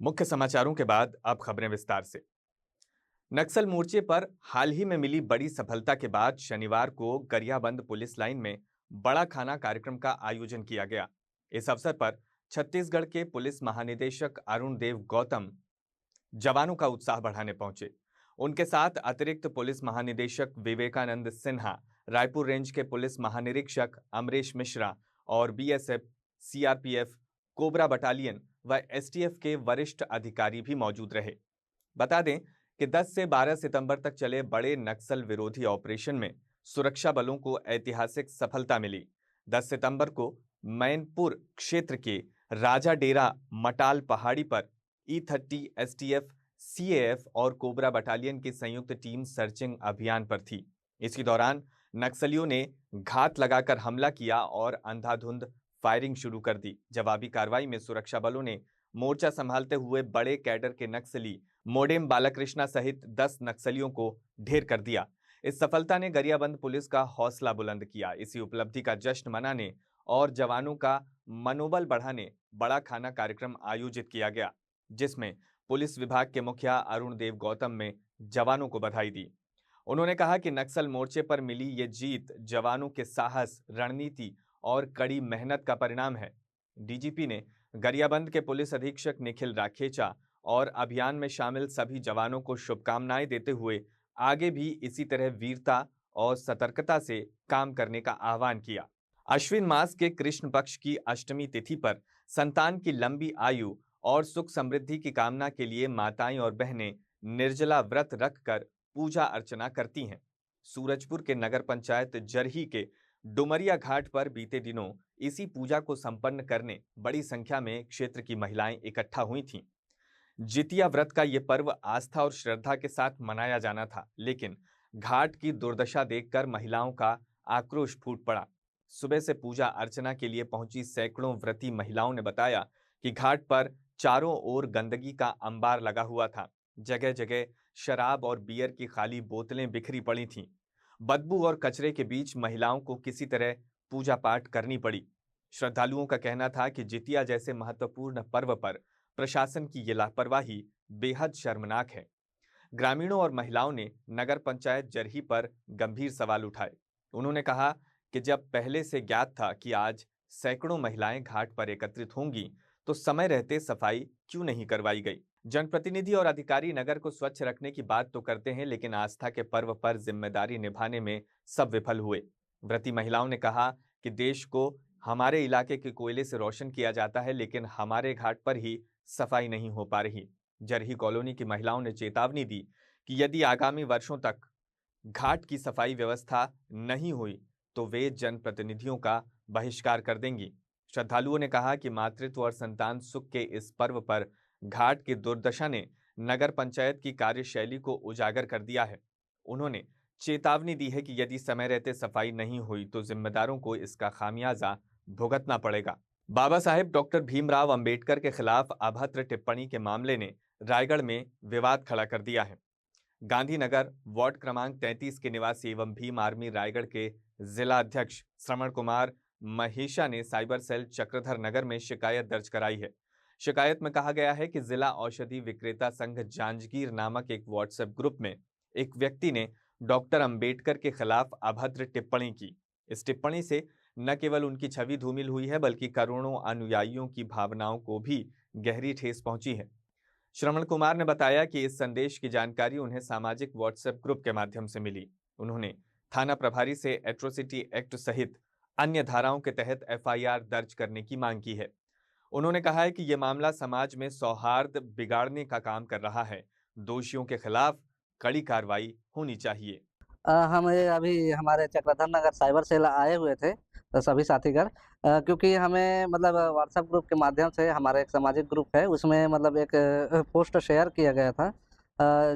मुख्य समाचारों के बाद अब खबरें विस्तार से। नक्सल मोर्चे पर हाल ही में मिली बड़ी सफलता के बाद शनिवार को गरियाबंद पुलिस लाइन में बड़ा खाना कार्यक्रम का आयोजन किया गया। इस अवसर पर छत्तीसगढ़ के पुलिस महानिदेशक अरुण देव गौतम जवानों का उत्साह बढ़ाने पहुंचे। उनके साथ अतिरिक्त पुलिस महानिदेशक विवेकानंद सिन्हा, रायपुर रेंज के पुलिस महानिरीक्षक अमरेश मिश्रा और बीएसएफ, सीआरपीएफ, कोबरा बटालियन व एसटीएफ के वरिष्ठ अधिकारी भी मौजूद रहे। बता दें कि 10 से 12 सितंबर तक चले बड़े नक्सल विरोधी ऑपरेशन में सुरक्षा बलों को ऐतिहासिक सफलता मिली। 10 सितंबर को मैनपुर क्षेत्र के राजा डेरा मटाल पहाड़ी पर E30 एसटीएफ, सीएएफ और कोबरा बटालियन की संयुक्त टीम सर्चिंग अभियान पर थी। इसी दौरान नक्सलियों ने घात लगाकर हमला किया और अंधाधुंध फायरिंग शुरू कर दी। जवाबी कार्रवाई में सुरक्षा बलों ने मोर्चा संभालते हुए बड़े कैडर के नक्सली मोडेम बालाकृष्णा सहित 10 नक्सलियों को ढेर कर दिया। इस सफलता ने गरियाबंद पुलिस का हौसला बुलंद किया। इसी उपलब्धि का जश्न मनाने और जवानों का मनोबल बढ़ाने बड़ा खाना कार्यक्रम आयोजित किया गया, जिसमें पुलिस विभाग के मुखिया अरुण देव गौतम ने जवानों को बधाई दी। उन्होंने कहा कि नक्सल मोर्चे पर मिली ये जीत जवानों के साहस, रणनीति और कड़ी मेहनत का परिणाम है। डीजीपी ने गरियाबंद के पुलिस अधीक्षक निखिल राखेचा और अभियान में शामिल सभी जवानों को शुभकामनाएं देते हुए आगे भी इसी तरह वीरता और सतर्कता से काम करने का आह्वान किया। अश्विन मास के कृष्ण पक्ष की अष्टमी तिथि पर संतान की लंबी आयु और सुख समृद्धि की कामना के लिए माताएं और बहनें निर्जला व्रत रखकर पूजा अर्चना करती हैं। सूरजपुर के नगर पंचायत जरही के डुमरिया घाट पर बीते दिनों इसी पूजा को संपन्न करने बड़ी संख्या में क्षेत्र की महिलाएं इकट्ठा हुई थीं। जितिया व्रत का ये पर्व आस्था और श्रद्धा के साथ मनाया जाना था, लेकिन घाट की दुर्दशा देखकर महिलाओं का आक्रोश फूट पड़ा। सुबह से पूजा अर्चना के लिए पहुंची सैकड़ों व्रती महिलाओं ने बताया कि घाट पर चारों ओर गंदगी का अंबार लगा हुआ था। जगह जगह शराब और बियर की खाली बोतलें बिखरी पड़ी थीं। बदबू और कचरे के बीच महिलाओं को किसी तरह पूजा पाठ करनी पड़ी। श्रद्धालुओं का कहना था कि जितिया जैसे महत्वपूर्ण पर्व पर प्रशासन की ये लापरवाही बेहद शर्मनाक है। ग्रामीणों और महिलाओं ने नगर पंचायत जरही पर गंभीर सवाल उठाए। उन्होंने कहा कि जब पहले से ज्ञात था कि आज सैकड़ों महिलाएं घाट पर एकत्रित होंगी, तो समय रहते सफाई क्यों नहीं करवाई गई। जनप्रतिनिधि और अधिकारी नगर को स्वच्छ रखने की बात तो करते हैं, लेकिन आस्था के पर्व पर जिम्मेदारी निभाने में सब विफल हुए। व्रती महिलाओं ने कहा कि देश को हमारे इलाके के कोयले से रोशन किया जाता है, लेकिन हमारे घाट पर ही सफाई नहीं हो पा रही। जरही कॉलोनी की महिलाओं ने चेतावनी दी कि यदि आगामी वर्षों तक घाट की सफाई व्यवस्था नहीं हुई तो वे जनप्रतिनिधियों का बहिष्कार कर देंगी। श्रद्धालुओं ने कहा कि मातृत्व और संतान सुख के इस पर्व पर घाट की दुर्दशा ने नगर पंचायत की कार्यशैली को उजागर कर दिया है। उन्होंने चेतावनी दी है कि यदि समय रहते सफाई नहीं हुई तो जिम्मेदारों को इसका खामियाजा भुगतना पड़ेगा। बाबा साहेब डॉक्टर भीमराव अंबेडकर के खिलाफ अभद्र टिप्पणी के मामले ने रायगढ़ में विवाद खड़ा कर दिया है। गांधीनगर वार्ड क्रमांक 33 के निवासी एवं भीम आर्मी रायगढ़ के जिला अध्यक्ष श्रवण कुमार महेशा ने साइबर सेल चक्रधर नगर में शिकायत दर्ज कराई है। शिकायत में कहा गया है कि जिला औषधि विक्रेता संघ जांजगीर नामक एक व्हाट्सएप ग्रुप में एक व्यक्ति ने डॉक्टर अंबेडकर के खिलाफ अभद्र टिप्पणी की। इस टिप्पणी से न केवल उनकी छवि धूमिल हुई है, बल्कि करोड़ों अनुयायियों की भावनाओं को भी गहरी ठेस पहुंची है। श्रवण कुमार ने बताया कि इस संदेश की जानकारी उन्हें सामाजिक व्हाट्सएप ग्रुप के माध्यम से मिली। उन्होंने थाना प्रभारी से एट्रोसिटी एक्ट सहित अन्य धाराओं के तहत एफआईआर दर्ज करने की मांग की है। उन्होंने कहा है कि यह मामला समाज में सौहार्द बिगाड़ने का काम कर रहा है। दोषियों के खिलाफ कड़ी कार्रवाई होनी चाहिए। हम ये अभी हमारे चक्रधर नगर साइबर सेल आए हुए थे, सभी साथीगण, क्योंकि हमें मतलब व्हाट्सएप ग्रुप के माध्यम से हमारा एक सामाजिक ग्रुप है, उसमें मतलब एक पोस्ट शेयर किया गया था,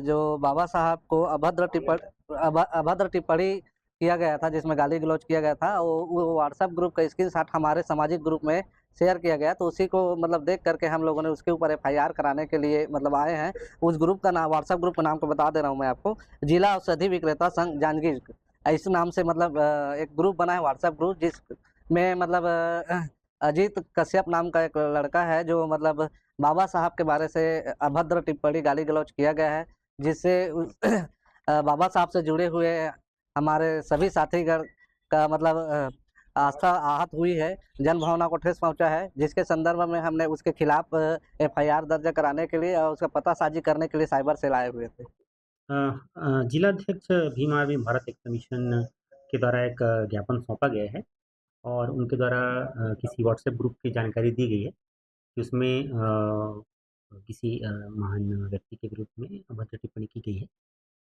जो बाबा साहब को अभद्र टिप्पणी किया गया था, जिसमें गाली गलौज किया गया था। वो व्हाट्सएप ग्रुप का स्क्रीनशॉट हमारे सामाजिक ग्रुप में शेयर किया गया, तो उसी को मतलब देख करके हम लोगों ने उसके ऊपर एफआईआर कराने के लिए मतलब आए हैं। उस ग्रुप का नाम, व्हाट्सएप ग्रुप का नाम को बता दे रहा हूँ मैं आपको, जिला औषधि विक्रेता संघ जांजगीर, इस नाम से मतलब एक ग्रुप बना है, व्हाट्सएप ग्रुप, जिसमें मतलब अजीत कश्यप नाम का एक लड़का है, जो मतलब बाबा साहब के बारे से अभद्र टिप्पणी गाली-गलौच किया गया है, जिससे बाबा साहब से जुड़े हुए हमारे सभी साथीगण का मतलब आस्था आहत हुई है, जनभावना को ठेस पहुँचा है, जिसके संदर्भ में हमने उसके खिलाफ एफआईआर दर्ज कराने के लिए और उसका पतासाजी करने के लिए साइबर सेल आए हुए थे। जिलाध्यक्ष Bhim army Bharat action mission के द्वारा एक ज्ञापन सौंपा गया है और उनके द्वारा किसी व्हाट्सएप ग्रुप की जानकारी दी गई है कि उसमें किसी महान व्यक्ति के विरुद्ध में अभद्र टिप्पणी की गई है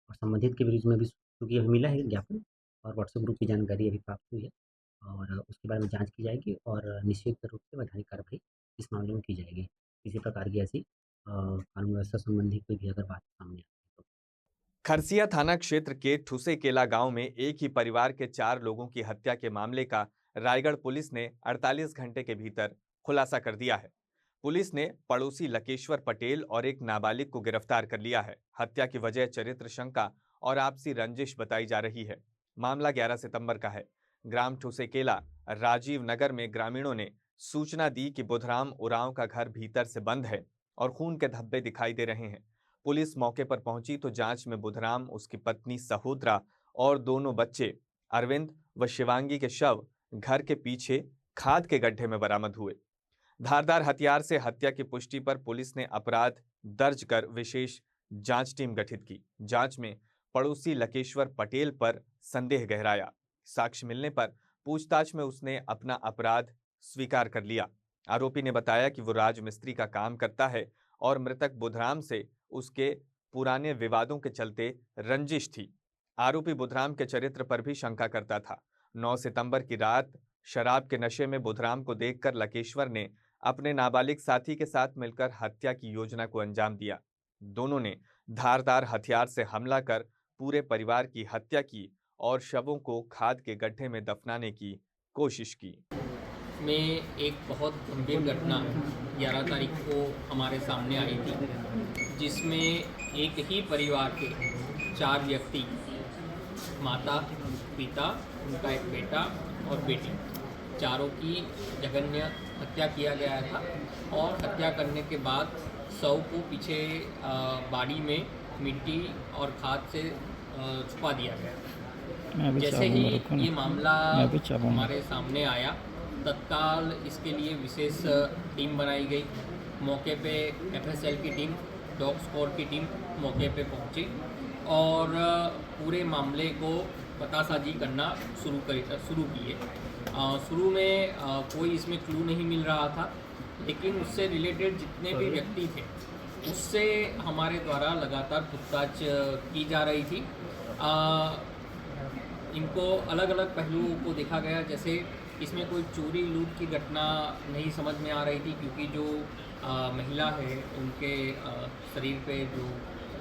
और संबंधित के विरुद्ध में भी चूँकि हमें मिला है ज्ञापन और व्हाट्सएप ग्रुप की जानकारी अभी प्राप्त हुई है और उसके बारे में जाँच की जाएगी और निश्चित रूप से वैधानिक कार्रवाई इस मामले में की जाएगी। किसी प्रकार की ऐसी कानून व्यवस्था संबंधी कोई भी अगर बात सामने आती है तो। खरसिया थाना क्षेत्र के ठुसेकेला गांव में एक ही परिवार के 4 लोगों की हत्या के मामले का रायगढ़ पुलिस ने 48 घंटे के भीतर खुलासा कर दिया है। पुलिस ने पड़ोसी लकेश्वर पटेल और एक नाबालिग को गिरफ्तार कर लिया है। हत्या की वजह चरित्र शंका और आपसी रंजिश बताई जा रही है। मामला 11 सितंबर का है। ग्राम ठुसेकेला राजीव नगर में ग्रामीणों ने सूचना दी कि बुधराम उरांव का घर भीतर से बंद है और खून के धब्बे दिखाई दे रहे हैं। पुलिस मौके पर पहुंची तो जांच में बुधराम, उसकी पत्नी सहोदरा और दोनों बच्चे अरविंद व शिवांगी के शव घर के पीछे खाद के गड्ढे में बरामद हुए। धारदार हथियार से हत्या की पुष्टि पर पुलिस ने अपराध दर्ज कर विशेष जांच टीम गठित की। जांच में पड़ोसी लकेश्वर पटेल पर संदेह गहराया। साक्ष्य मिलने पर पूछताछ में उसने अपना अपराध स्वीकार कर लिया। आरोपी ने बताया कि वो राजमिस्त्री का काम करता है और मृतक बुधराम से उसके पुराने विवादों के चलते रंजिश थी। आरोपी बुधराम के चरित्र पर भी शंका करता था। 9 सितंबर की रात शराब के नशे में बुधराम को देखकर लकेश्वर ने अपने नाबालिग साथी के साथ मिलकर हत्या की योजना को अंजाम दिया। दोनों ने धारदार हथियार से हमला कर पूरे परिवार की हत्या की और शवों को खाद के गड्ढे में दफनाने की कोशिश की। में एक बहुत गंभीर घटना 11 तारीख को हमारे सामने आई थी, जिसमें एक ही परिवार के 4 व्यक्ति, माता, पिता, उनका एक बेटा और बेटी, चारों की जघन्य हत्या किया गया था और हत्या करने के बाद शव को पीछे बाड़ी में मिट्टी और खाद से छुपा दिया गया। जैसे ही ये मामला हमारे सामने आया, तत्काल इसके लिए विशेष टीम बनाई गई। मौके पे एफएसएल की टीम, डॉग स्क्वाड की टीम मौके पे पहुंची और पूरे मामले को पतासाजी करना शुरू किए। शुरू में कोई इसमें क्लू नहीं मिल रहा था, लेकिन उससे रिलेटेड जितने भी व्यक्ति थे उससे हमारे द्वारा लगातार पूछताछ की जा रही थी। इनको अलग अलग पहलुओं को देखा गया, जैसे इसमें कोई चोरी लूट की घटना नहीं समझ में आ रही थी, क्योंकि जो महिला है उनके शरीर पे जो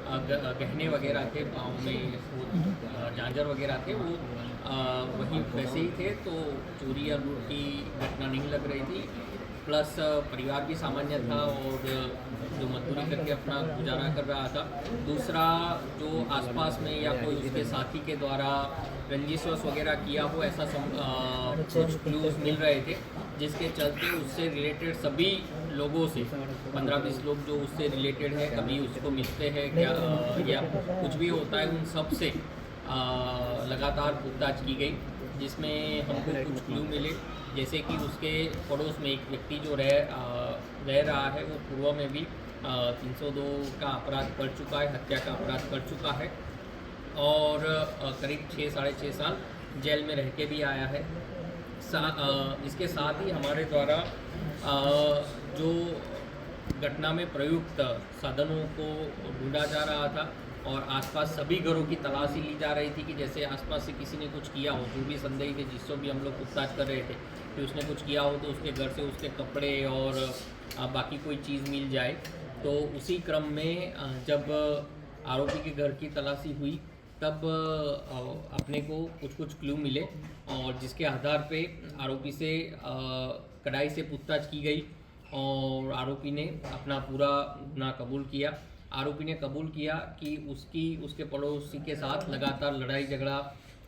गहने वगैरह थे, पाँव में वो झांझर वगैरह थे, वो वहीं वैसे ही थे, तो चोरी या लूट की घटना नहीं लग रही थी। प्लस परिवार भी सामान्य था और जो मजदूरी करके अपना गुजारा कर रहा था। दूसरा, जो आसपास में या कोई उसके साथी के द्वारा रंजिश वगैरह किया हो, ऐसा कुछ क्लूज मिल रहे थे, जिसके चलते उससे रिलेटेड सभी लोगों से 15-20 लोग जो उससे रिलेटेड है, कभी उसको मिलते हैं क्या या कुछ भी होता है, उन सब से लगातार पूछताछ की गई, जिसमें हमको कुछ क्लू मिले। जैसे कि उसके पड़ोस में एक व्यक्ति जो रह रहा है, वो पूर्व में भी 302 का अपराध कर चुका है, हत्या का अपराध कर चुका है और करीब 6-6.5 साल जेल में रह के भी आया है। इसके साथ ही हमारे द्वारा जो घटना में प्रयुक्त साधनों को ढूंढा जा रहा था और आसपास सभी घरों की तलाशी ली जा रही थी कि जैसे आसपास से किसी ने कुछ किया हो, जो भी संदेही थे, जिससे भी हम लोग पूछताछ कर रहे थे कि उसने कुछ किया हो, तो उसके घर से उसके कपड़े और बाकी कोई चीज़ मिल जाए। तो उसी क्रम में जब आरोपी के घर की तलाशी हुई, तब अपने को कुछ क्लू मिले और जिसके आधार पे आरोपी से कड़ाई से पूछताछ की गई और आरोपी ने अपना पूरा गुनाह कबूल किया। आरोपी ने कबूल किया कि उसके पड़ोसी के साथ लगातार लड़ाई झगड़ा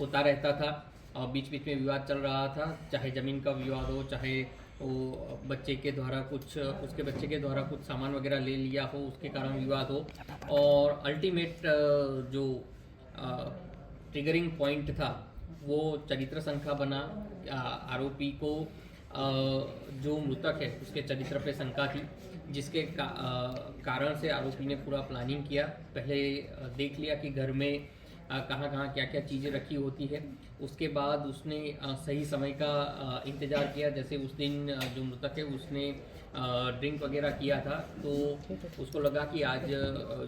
होता रहता था और बीच बीच में विवाद चल रहा था, चाहे ज़मीन का विवाद हो, चाहे वो बच्चे के द्वारा कुछ उसके बच्चे के द्वारा कुछ सामान वगैरह ले लिया हो, उसके कारण विवाद हो। और अल्टीमेट जो ट्रिगरिंग पॉइंट था वो चरित्र शंका बना। आरोपी को जो मृतक है उसके चरित्र पे शंका थी, जिसके कारण से आरोपी ने पूरा प्लानिंग किया। पहले देख लिया कि घर में कहाँ कहाँ क्या क्या चीज़ें रखी होती है। उसके बाद उसने सही समय का इंतज़ार किया। जैसे उस दिन जो मृतक है उसने ड्रिंक वगैरह किया था, तो उसको लगा कि आज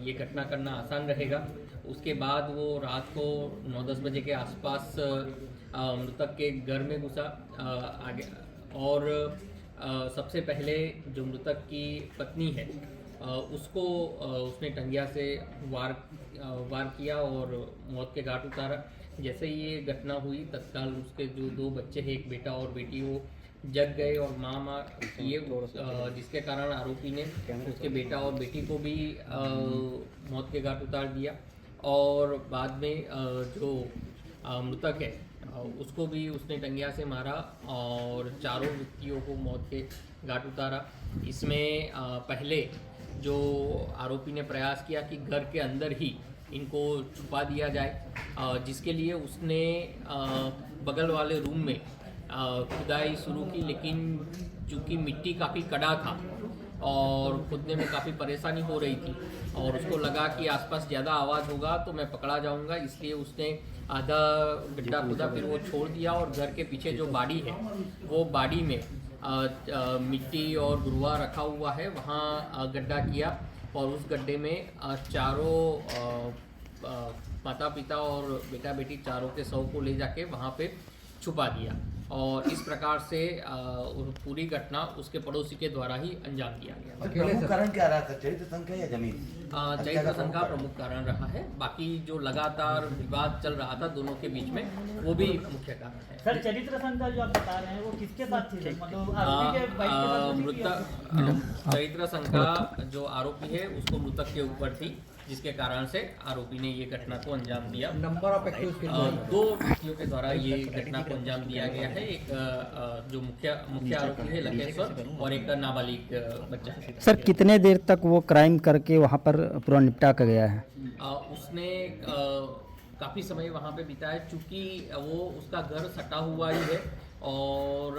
ये घटना करना आसान रहेगा। उसके बाद वो रात को 9-10 बजे के आसपास मृतक के घर में घुसा आगे। और सबसे पहले जो मृतक की पत्नी है उसको उसने टंगिया से वार किया और मौत के घाट उतारा। जैसे ही ये घटना हुई तत्काल उसके जो 2 बच्चे हैं, एक बेटा और बेटी, वो जग गए और माँ किए, जिसके कारण आरोपी ने उसके बेटा और बेटी को भी मौत के घाट उतार दिया। और बाद में जो मृतक है उसको भी उसने टंगिया से मारा और चारों व्यक्तियों को मौत के घाट उतारा। इसमें पहले जो आरोपी ने प्रयास किया कि घर के अंदर ही इनको छुपा दिया जाए, जिसके लिए उसने बगल वाले रूम में खुदाई शुरू की, लेकिन चूँकि मिट्टी काफ़ी कड़ा था और खुदने में काफ़ी परेशानी हो रही थी और उसको लगा कि आसपास ज़्यादा आवाज़ होगा तो मैं पकड़ा जाऊंगा, इसलिए उसने आधा गड्ढा खुदा, फिर वो छोड़ दिया। और घर के पीछे जो बाड़ी है वो बाड़ी में मिट्टी और गुरुआ रखा हुआ है, वहाँ गड्ढा किया और उस गड्ढे में चारों माता पिता और बेटा बेटी चारों के शव को ले जाके वहाँ पे छुपा दिया। और इस प्रकार से पूरी घटना उसके पड़ोसी के द्वारा ही अंजाम दिया गया। प्रमुख कारण क्या रहा था, चरित्र शंका या जमीन? चरित्र शंका प्रमुख कारण रहा है। बाकी जो लगातार विवाद चल रहा था दोनों के बीच में वो भी मुख्य कारण है। सर, चरित्र शंका जो आप बता रहे हैं वो किसके साथ थी? मतलब आरोपी के बाइक के साथ नहीं किया? मृतक चरित्र शंका जो आरोपी है उसको मृतक के ऊपर थी, जिसके कारण से आरोपी ने ये घटना को अंजाम दिया। नंबर ऑफ एक्यूज 2 व्यक्तियों के द्वारा ये घटना को अंजाम दिया गया है। एक जो मुख्य आरोपी है लखेश्वर और एक नाबालिग बच्चा है। सर, कितने देर तक वो क्राइम करके वहाँ पर पूरा निपटा कर गया है? उसने काफ़ी समय वहाँ पे बिताया, चूँकि वो उसका घर सटा हुआ ही है और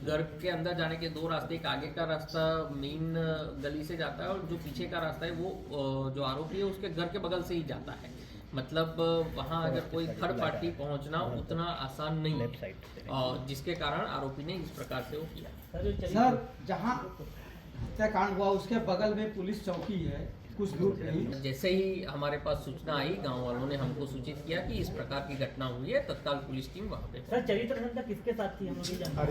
घर के अंदर जाने के 2 रास्ते, एक आगे का रास्ता मेन गली से जाता है और जो पीछे का रास्ता है वो जो आरोपी है उसके घर के बगल से ही जाता है। मतलब वहाँ अगर कोई थर्ड पार्टी पहुँचना उतना आसान नहीं है, जिसके कारण आरोपी ने इस प्रकार से वो किया। सर, जहाँ हत्याकांड हुआ उसके बगल में पुलिस चौकी है, कुछ दूर नहीं। जैसे ही हमारे पास सूचना आई, गांव वालों ने हमको सूचित किया कि इस प्रकार की घटना हुई है, तत्काल पुलिस टीम वहाँ पे। सर, चरित्र शंका किसके साथ थी हम लोग ये जानते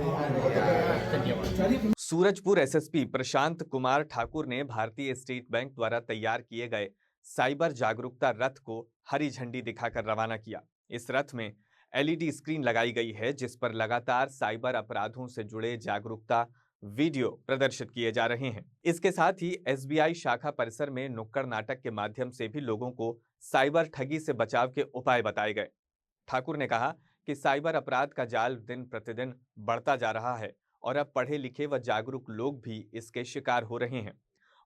धन्यवाद। सूरजपुर एसएसपी प्रशांत कुमार ठाकुर ने भारतीय स्टेट बैंक द्वारा तैयार किए गए साइबर जागरूकता रथ को हरी झंडी दिखाकर रवाना किया। इस रथ में एलईडी स्क्रीन लगाई गई है, जिस पर लगातार साइबर अपराधों से जुड़े जागरूकता वीडियो प्रदर्शित किए जा रहे हैं। इसके साथ ही एसबीआई शाखा परिसर में नुक्कड़ नाटक के माध्यम से भी लोगों को साइबर ठगी से बचाव के उपाय बताए गए। ठाकुर ने कहा कि साइबर अपराध का जाल दिन प्रतिदिन बढ़ता जा रहा है और अब पढ़े लिखे व जागरूक लोग भी इसके शिकार हो रहे हैं।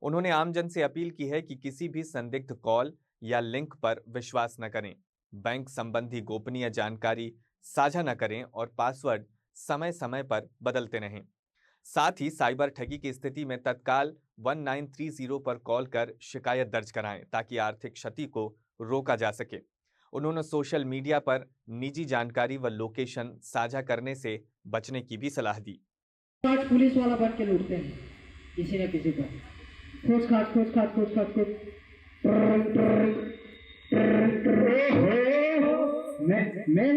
उन्होंने आमजन से अपील की है कि किसी भी संदिग्ध कॉल या लिंक पर विश्वास न करें, बैंक संबंधी गोपनीय जानकारी साझा न करें और पासवर्ड समय समय पर बदलते रहें। साथ ही साइबर ठगी की स्थिति में तत्काल 1930 पर कॉल कर शिकायत दर्ज कराएं, ताकि आर्थिक क्षति को रोका जा सके। उन्होंने सोशल मीडिया पर निजी जानकारी व लोकेशन साझा करने से बचने की भी सलाह दी। आज पुलिस वाला बन के लूटते हैं किसी न किसी पर, खोज खाज मैं नए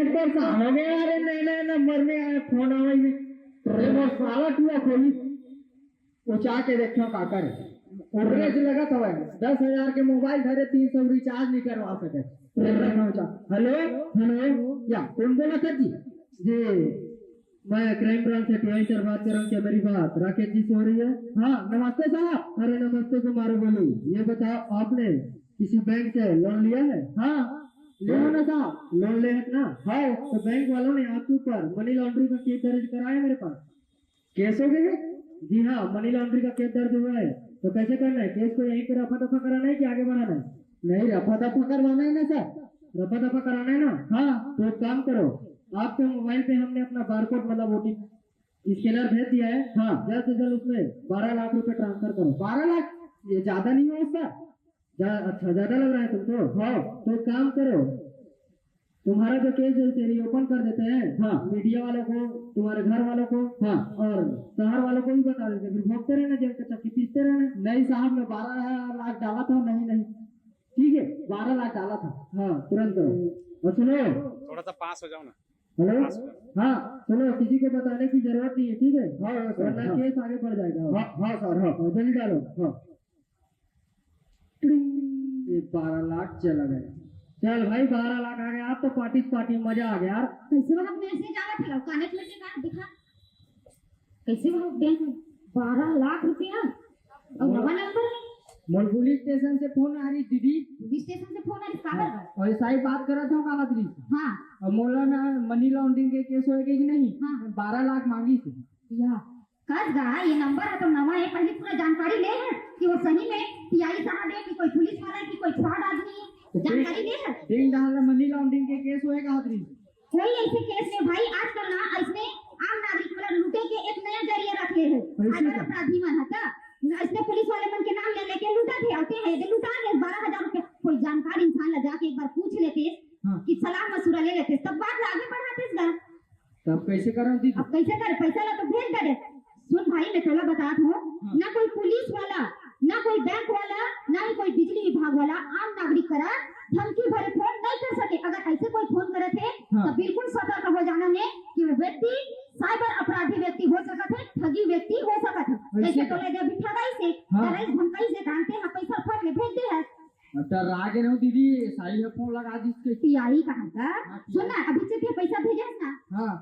नंबर में आया फोन आवाज में साला टूआ खोली उचा के देखो काकर उड़ने से लगा था। 10,000 के मोबाइल धरे, 300 रिचार्ज नहीं करवा सके। हेलो क्या कौन बोला था जी? मैं क्राइम ब्रांच से प्रोफेसर बात कर रहा हूँ। क्या मेरी बात राकेश जी से हो रही है? हाँ, नमस्ते साहब। अरे नमस्ते कुमार, बोलो। ये बताओ, आपने किसी बैंक से लोन लिया है? हाँ, ले ना साहब, लोन ले ना। हाँ, तो बैंक वालों ने आपके ऊपर मनी लॉन्ड्रिंग का केस दर्ज कराया मेरे पास। केस हो गए? जी हाँ, मनी लॉन्ड्रिंग का केस दर्ज हुआ है। तो कैसे करना है? केस को यहीं पे रफा दफा कराना है कि आगे बढ़ाना है? नहीं, रफा दफा करवाना है ना सर, रफा दफा कराना है ना। हाँ, तो एक काम करो, आपके मोबाइल पे हमने अपना बारकोड मतलब ओटीपी स्कैनर भेज दिया है। हाँ, जल्द से जल्द उसमें 12 लाख रुपए ट्रांसफर करो। 12 लाख? ये ज्यादा नहीं है सर? अच्छा, ज्यादा लग रहा है तुमको? हाँ, तो एक काम करो, तुम्हारा जो केस है उसे रीओपन कर देते हैं। हाँ, मीडिया वालों को, तुम्हारे घर वालों को, हाँ, और शहर वालों को भी बता देते, फिर भोगते रहना, जेल के चक्की पीसते रहना। नहीं साहब, मैं 12 लाख डाला था। नहीं, ठीक है, 12 लाख डाला था। हाँ, तुरंत करो। और सुनो, थोड़ा सा पास हो जाओ ना। हेलो, हाँ सुनो, किसी को बताने की जरूरत नहीं है, ठीक है? हाँ, वरना केस आगे बढ़ जाएगा। हाँ सर, हाँ, जल्दी डालो। हाँ, ये 12 लाख चला गया। चल भाई, 12 लाख आ गया। आप तो पार्टी मजा आ गया यार। कैसे वहाँ मैसेज आवा था लौकाने के लिए का दिखा, कैसे वहाँ बैंक में 12 लाख रुपया और नवा नंबर मोल पुलिस स्टेशन से फोन आ रही दीदी। पुलिस स्टेशन से फोन आ रही काबर? और ऐसा ही बात कर रहा था कागजरी। हाँ, और मौलाना मनी लॉन्ड्रिंग के केस होएगा कि नहीं? हाँ, 12 लाख मांगी थी। या कस गा ये नंबर है तो नवा है, पहले पूरा जानकारी ले है कि वो सही में पीआई साहब है कि कोई पुलिस वाला है कि कोई फ्रॉड आदमी है, जानकारी ले है। डिंग डहाल मनी लॉन्ड्रिंग के केस होएगा हाजरी। कोई ऐसे केस में भाई आजकल ना इसने आम नागरिक वाला लूटे के एक नया जरिया रखे है। अगर अपराधी मन है इसने पुलिस वाले मन के नाम ले लेके लूटा थे, आते हैं ये लूटा ले 12,000 रुपए। कोई जानकार इंसान ला जाके एक बार पूछ लेते कि सलाह मशुरा ले लेते, तब बात आगे बढ़ाते इसका। तब कैसे करो दीदी? अब कैसे करे? पैसा ला तो भेज दे। सुन भाई, मैं थोड़ा बता दूं, ना कोई पुलिस वाला, ना कोई बैंक वाला, ना ही कोई बिजली विभाग वाला आम नागरिक करा धमकी भरे फोन नहीं कर सके। अगर ऐसे कोई फोन करे थे तो बिल्कुल सतर्क हो जाना है कि वो व्यक्ति साइबर अपराधी व्यक्ति हो सकता है, ठगी व्यक्ति हो सकता है। जैसे तो ले दे ठगाई से, धमकाई से जानते हैं पैसा फट ले भेज दे है। तो रागे नहीं दीदी, साई फोन लगा जिसके पीआई कहा था। सुन ना, अभी से पैसा भेजे ना।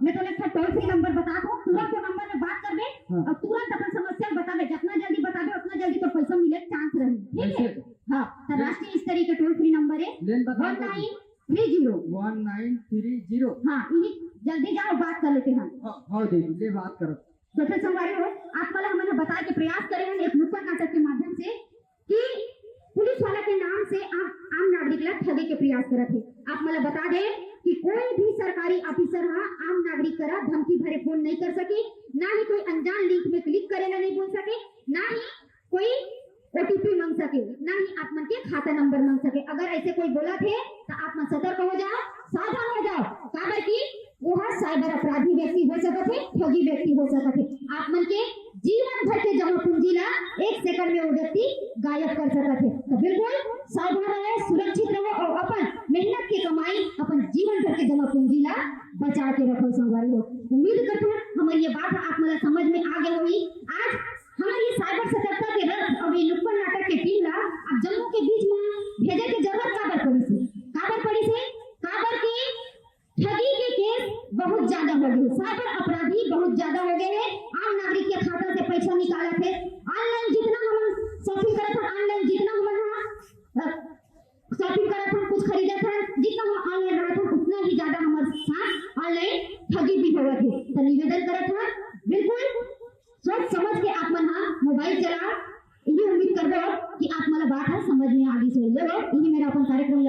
मैं तो एक टोल फ्री नंबर बता दूं, तुरंत नंबर में बात कर दे और तुरंत अपन समस्या बता दे। जितना जल्दी बता दे उतना जल्दी तो पैसा मिले चांस रहे, ठीक है? हाँ, तो राष्ट्रीय स्तरीय का टोल फ्री नंबर है 1930 1930। हाँ, ये जल्दी जाओ, बात कर लेते हैं। हाँ दीदी, ले बात करो। तो फिर संगवारी हो, आप वाला हमें बताए के प्रयास करे हैं एक नुक्कड़ नाटक के माध्यम से कि पुलिस वाला के नाम से आम नागरिक ला ठगे के प्रयास करत है। आप मला बता दे कि कोई भी सरकारी ऑफिसर आम नागरिक करा धमकी भरे फोन नहीं कर सके, ना ही कोई अनजान लिंक में क्लिक करेला नहीं बोल सके, ना ही कोई ओटीपी मांग सके, ना ही आप मन के खाता नंबर मांग सके। अगर ऐसे कोई बोला थे तो आप मन सतर्क हो जाओ, सावधान हो जाओ, काबर की वो साइबर अपराधी व्यक्ति हो सकते थे, ठगी व्यक्ति हो सकते थे। आप मन के जीवन भर के जमा पूंजी ला 1 सेकंड में वो व्यक्ति गायब कर सकते थे। तो बिल्कुल सावधान रहे, सुरक्षित रहो और अपन मेहनत की कमाई, अपन जीवन भर के जमा पूंजी ला बचा के रखो। संगवारी हो, उम्मीद करते हैं हमारी ये बात आप मला समझ में आ गई होगी। आज हमारी साइबर सतर्कता के रथ और ये नुक्कड़ नाटक के टीम ला अब जम्मू के बीच में भेजे की जरूरत काबर पड़ी से काबर की ठगी के केस बहुत ज्यादा हो गए, साइबर अपराधी बहुत ज्यादा हो गए हैं। आम नागरिक के खाता से पैसा निकाला थे, ऑनलाइन जितना हम शॉपिंग करा था, ऑनलाइन जितना हम शॉपिंग करा था, कुछ खरीदा था, जितना हम ऑनलाइन रहा था उतना ही ज्यादा हमारे साथ ऑनलाइन ठगी भी हुआ थे। तो निवेदन करा था, बिल्कुल सोच समझ के आप मन मोबाइल चला। ये उम्मीद कर दो कि आप मला बात है समझ में आगे से ले लो। यही मेरा अपन कार्यक्रम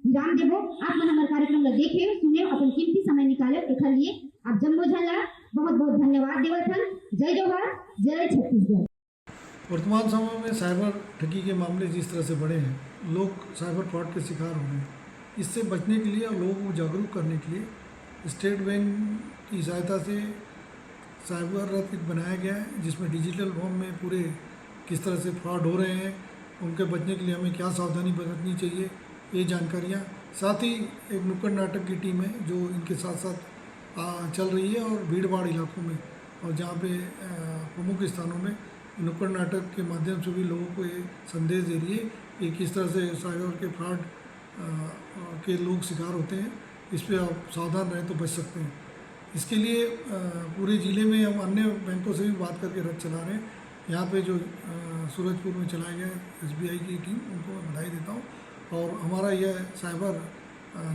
विराम देवो। आप मन हमारे कार्यक्रम ला देखे सुने, अपन कीमती समय निकाले एक लिए आप जम्मू झला बहुत बहुत धन्यवाद देवथन। जय जवाहर, जय छत्तीसगढ़। वर्तमान समय में साइबर ठगी के मामले जिस तरह से बढ़े हैं, लोग साइबर फ्रॉड के शिकार हो रहे हैं। इससे बचने के लिए और लोगों को जागरूक करने के लिए स्टेट बैंक की सहायता से साइबर रथ बनाया गया है, जिसमें डिजिटल फॉर्म में पूरे किस तरह से फ्रॉड हो रहे हैं, उनके बचने के लिए हमें क्या सावधानी बरतनी चाहिए, ये जानकारियाँ। साथ ही एक नुक्कड़ नाटक की टीम है जो इनके साथ साथ चल रही है और भीड़ भाड़ इलाकों में और जहाँ पे प्रमुख स्थानों में नुक्कड़ नाटक के माध्यम से भी लोगों को ये संदेश दे रही है कि किस तरह से साइबर के फ्रॉड के लोग शिकार होते हैं। इस पर आप सावधान रहें तो बच सकते हैं। इसके लिए पूरे ज़िले में हम अन्य बैंकों से भी बात करके रथ चला रहे हैं। यहाँ पे जो सूरजपुर में चलाया गया SBI की टीम, उनको मैं बधाई देता हूँ और हमारा यह साइबर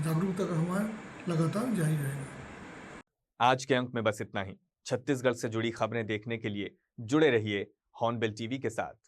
जागरूकता का हमारा लगातार जारी रहेगा। आज के अंक में बस इतना ही। छत्तीसगढ़ से जुड़ी खबरें देखने के लिए जुड़े रहिए हॉर्नबिल टीवी के साथ।